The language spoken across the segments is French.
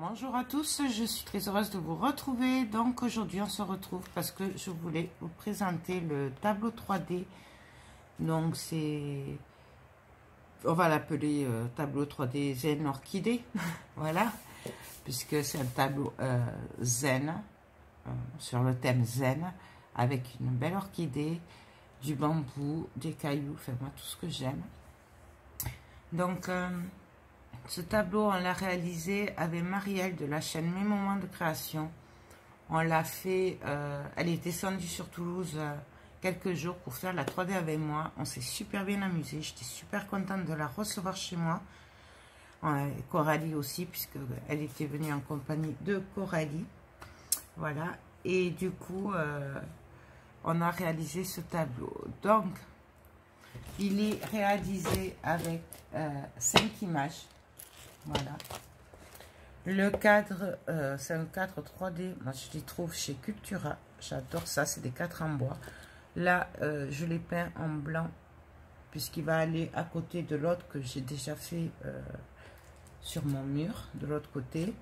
Bonjour à tous, je suis très heureuse de vous retrouver. Donc aujourd'hui on se retrouve parce que je voulais vous présenter le tableau 3D. Donc c'est, on va l'appeler tableau 3D Zen Orchidée. Voilà, puisque c'est un tableau zen, sur le thème zen, avec une belle orchidée, du bambou, des cailloux, enfin moi tout ce que j'aime. Donc ce tableau, on l'a réalisé avec Marielle de la chaîne Mes Moments de Création. On l'a fait, elle est descendue sur Toulouse quelques jours pour faire la 3D avec moi. On s'est super bien amusé. J'étais super contente de la recevoir chez moi. Coralie aussi, puisqu'elle était venue en compagnie de Coralie. Voilà. Et du coup, on a réalisé ce tableau. Donc, il est réalisé avec 5 images. Voilà. Le cadre, c'est un cadre 3D. Moi, je les trouve chez Cultura. J'adore ça. C'est des cadres en bois. Là, je l'ai peint en blanc, puisqu'il va aller à côté de l'autre que j'ai déjà fait sur mon mur, de l'autre côté.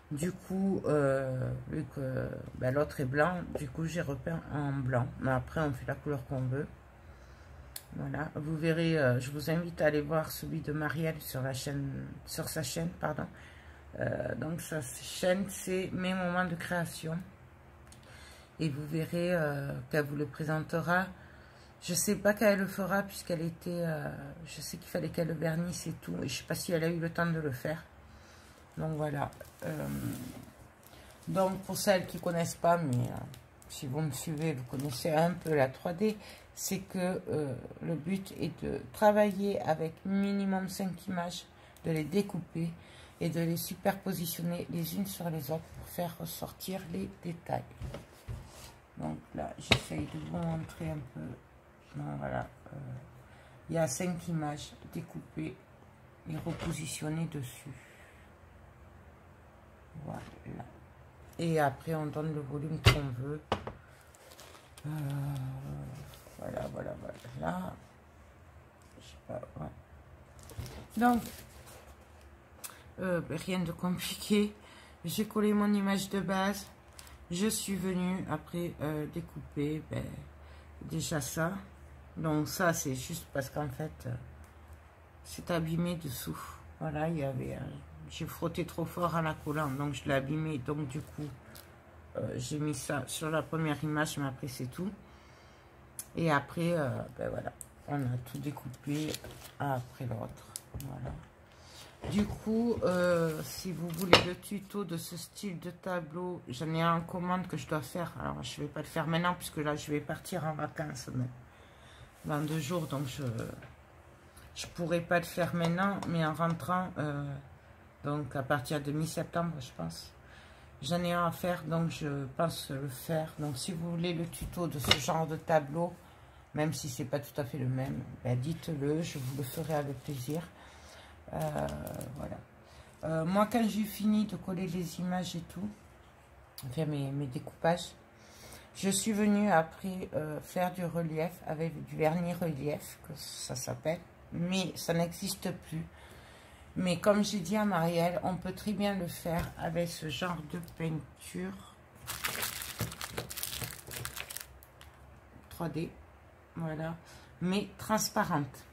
Du coup, vu que ben, l'autre est blanc, du coup, j'ai repeint en blanc. Mais après, on fait la couleur qu'on veut. Voilà, vous verrez, je vous invite à aller voir celui de Marielle sur la chaîne, sur sa chaîne, pardon. Donc sa chaîne, c'est Mes Moments de Création. Et vous verrez qu'elle vous le présentera. Je sais pas quand elle le fera, puisqu'elle était, je sais qu'il fallait qu'elle le vernisse et tout. Et je sais pas si elle a eu le temps de le faire. Donc voilà. Donc pour celles qui connaissent pas, mais si vous me suivez, vous connaissez un peu la 3D. C'est que le but est de travailler avec minimum 5 images, de les découper et de les superpositionner les unes sur les autres pour faire ressortir les détails. Donc là, j'essaye de vous montrer un peu. Donc voilà, il y a 5 images découpées et repositionnées dessus. Voilà. Et après, on donne le volume qu'on veut. Voilà. Je sais pas, ouais. Donc, rien de compliqué. J'ai collé mon image de base. Je suis venue après découper déjà ça. Donc ça, c'est juste parce qu'en fait, c'est abîmé dessous. Voilà, il y avait... j'ai frotté trop fort en la collant, donc je l'ai abîmé. Donc du coup, j'ai mis ça sur la première image, mais après c'est tout. Et après, ben voilà, on a tout découpé après l'autre. Voilà. Du coup, si vous voulez le tuto de ce style de tableau, j'en ai un en commande que je dois faire. Alors, je ne vais pas le faire maintenant, puisque là, je vais partir en vacances dans 2 jours. Donc, je ne pourrai pas le faire maintenant, mais en rentrant, donc à partir de mi-septembre, je pense. J'en ai un à faire, donc je pense le faire. Donc si vous voulez le tuto de ce genre de tableau, même si c'est pas tout à fait le même, ben dites-le, je vous le ferai avec plaisir. Voilà. Moi, quand j'ai fini de coller les images et tout, enfin mes découpages, je suis venue après faire du relief avec du vernis relief, que ça s'appelle, mais ça n'existe plus. Mais comme j'ai dit à Marielle, on peut très bien le faire avec ce genre de peinture 3D, voilà, mais transparente,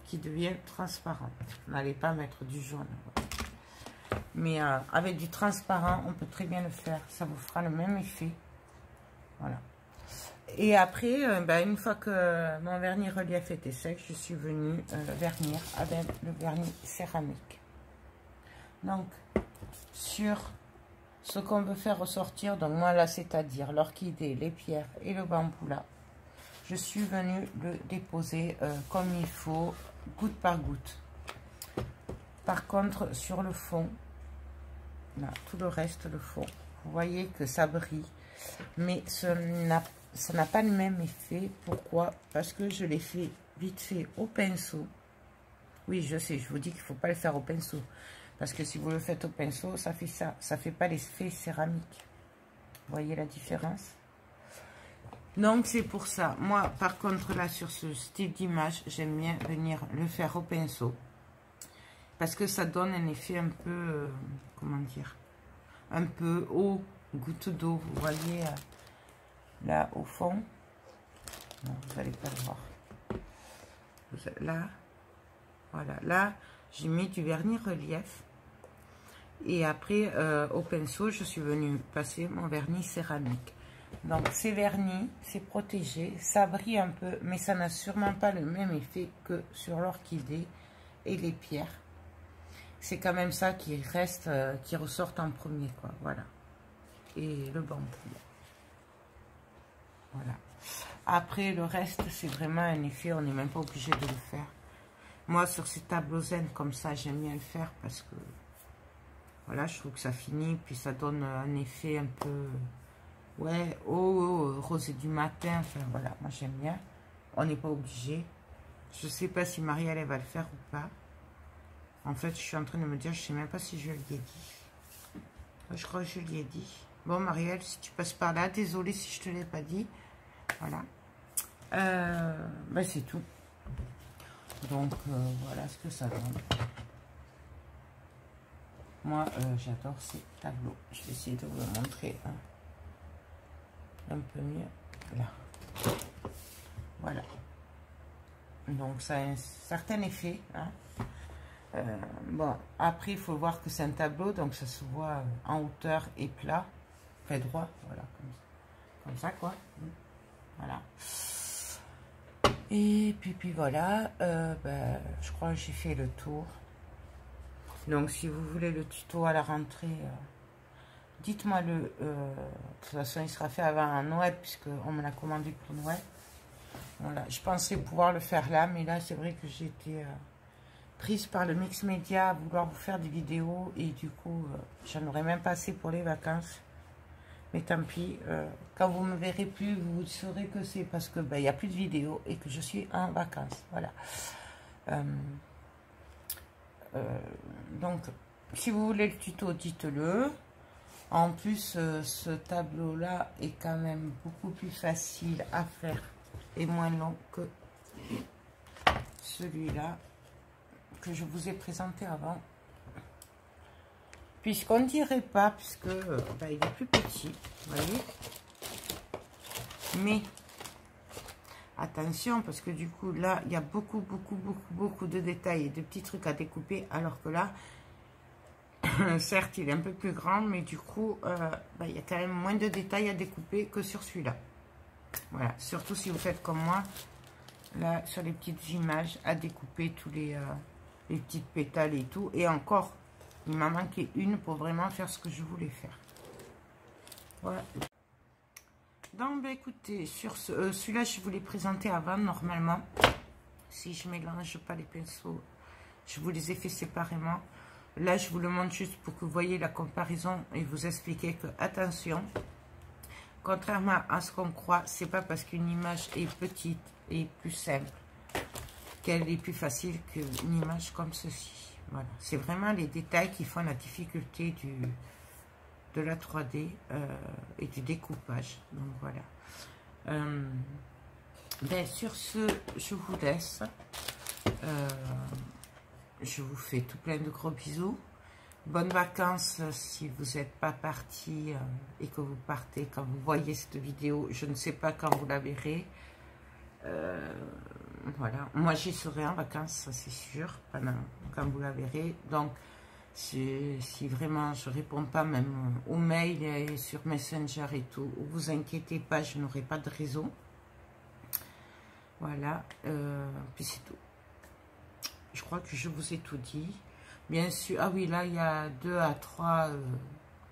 qui devient transparente. N'allez pas mettre du jaune. Mais avec du transparent, on peut très bien le faire. Ça vous fera le même effet. Voilà. Et après, une fois que mon vernis relief était sec, je suis venue vernir avec le vernis céramique. Donc, sur ce qu'on veut faire ressortir, donc moi là, c'est-à-dire l'orchidée, les pierres et le bambou là, je suis venue le déposer comme il faut, goutte par goutte. Par contre, sur le fond, là, tout le reste, le fond, vous voyez que ça brille, mais ça n'a pas le même effet. Pourquoi? Parce que je l'ai fait vite fait au pinceau. Oui, je sais, je vous dis qu'il ne faut pas le faire au pinceau. Parce que si vous le faites au pinceau, ça fait ça. Ça ne fait pas l'effet céramique. Vous voyez la différence? Donc, c'est pour ça. Moi, par contre, là, sur ce style d'image, j'aime bien venir le faire au pinceau. Parce que ça donne un effet un peu... comment dire? un peu haut, goutte d'eau, vous voyez, là au fond. Non, vous n'allez pas le voir. Là, voilà, là, j'ai mis du vernis relief. Et après, au pinceau, je suis venue passer mon vernis céramique. Donc, c'est vernis, c'est protégé, ça brille un peu, mais ça n'a sûrement pas le même effet que sur l'orchidée et les pierres. C'est quand même ça qui reste, qui ressort en premier, quoi, voilà. Et le bambou. Voilà. Après, le reste, c'est vraiment un effet, on n'est même pas obligé de le faire. Moi, sur ces tableaux zen, comme ça, j'aime bien le faire parce que, voilà, je trouve que ça finit, puis ça donne un effet un peu, ouais, rosé du matin, enfin, voilà, moi, j'aime bien. On n'est pas obligé. Je sais pas si Marielle, elle va le faire ou pas. En fait, je suis en train de me dire, je sais même pas si je lui ai dit. Je crois que je lui ai dit. Bon, Marielle, si tu passes par là, désolée si je te l'ai pas dit. Voilà. Ben, c'est tout. Donc, voilà ce que ça donne. Moi, j'adore ces tableaux. Je vais essayer de vous le montrer un peu mieux. Là. Voilà. Donc, ça a un certain effet. Hein. Bon, après, il faut voir que c'est un tableau. Donc, ça se voit en hauteur et plat. Fait droit. Voilà. Comme ça, quoi. Voilà. Et puis voilà. Ben, je crois que j'ai fait le tour. Donc, si vous voulez le tuto à la rentrée, dites-moi le. De toute façon, il sera fait avant Noël, puisqu'on me l'a commandé pour Noël. Voilà. Je pensais pouvoir le faire là, mais là, c'est vrai que j'ai été prise par le mix média à vouloir vous faire des vidéos. Et du coup, j'en aurais même pas assez pour les vacances. Mais tant pis. Quand vous me verrez plus, vous saurez que c'est parce que ben, y a plus de vidéos et que je suis en vacances. Voilà. Donc, si vous voulez le tuto, dites-le. En plus, ce tableau-là est quand même beaucoup plus facile à faire et moins long que celui-là que je vous ai présenté avant. Puisqu'on ne dirait pas, puisque ben, il est plus petit, vous voyez. Mais attention, parce que du coup, là, il y a beaucoup de détails et de petits trucs à découper, alors que là, certes, il est un peu plus grand, mais du coup, ben, il y a quand même moins de détails à découper que sur celui-là. Voilà, surtout si vous faites comme moi, là, sur les petites images, à découper tous les petites pétales et tout. Et encore, il m'a manqué une pour vraiment faire ce que je voulais faire. Voilà. Donc, ben, écoutez, sur celui-là, je vous l'ai présenté avant, normalement. Si je mélange pas les pinceaux, je vous les ai fait séparément. Là, je vous le montre juste pour que vous voyez la comparaison et vous expliquer que, attention, contrairement à ce qu'on croit, c'est pas parce qu'une image est petite et plus simple qu'elle est plus facile qu'une image comme ceci. Voilà. C'est vraiment les détails qui font la difficulté de la 3D et du découpage. Donc, voilà. Ben, sur ce, je vous laisse. Je vous fais tout plein de gros bisous. Bonnes vacances si vous n'êtes pas parti et que vous partez quand vous voyez cette vidéo. Je ne sais pas quand vous la verrez. Voilà. Moi, j'y serai en vacances, ça c'est sûr, quand vous la verrez. Donc, si vraiment je ne réponds pas même aux mails et sur Messenger et tout, vous inquiétez pas, je n'aurai pas de raison. Voilà. Puis c'est tout. Je crois que je vous ai tout dit. Bien sûr, ah oui, là, il y a 2 à 3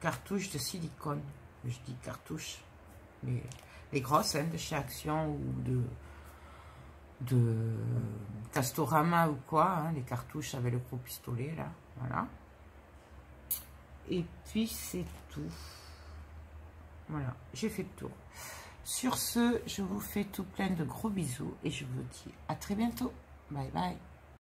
cartouches de silicone. Je dis cartouches, les grosses, hein, de chez Action ou de Castorama ou quoi. Hein, les cartouches avec le gros pistolet, là. Voilà. Et puis, c'est tout. Voilà, j'ai fait le tour. Sur ce, je vous fais tout plein de gros bisous et je vous dis à très bientôt. Bye bye.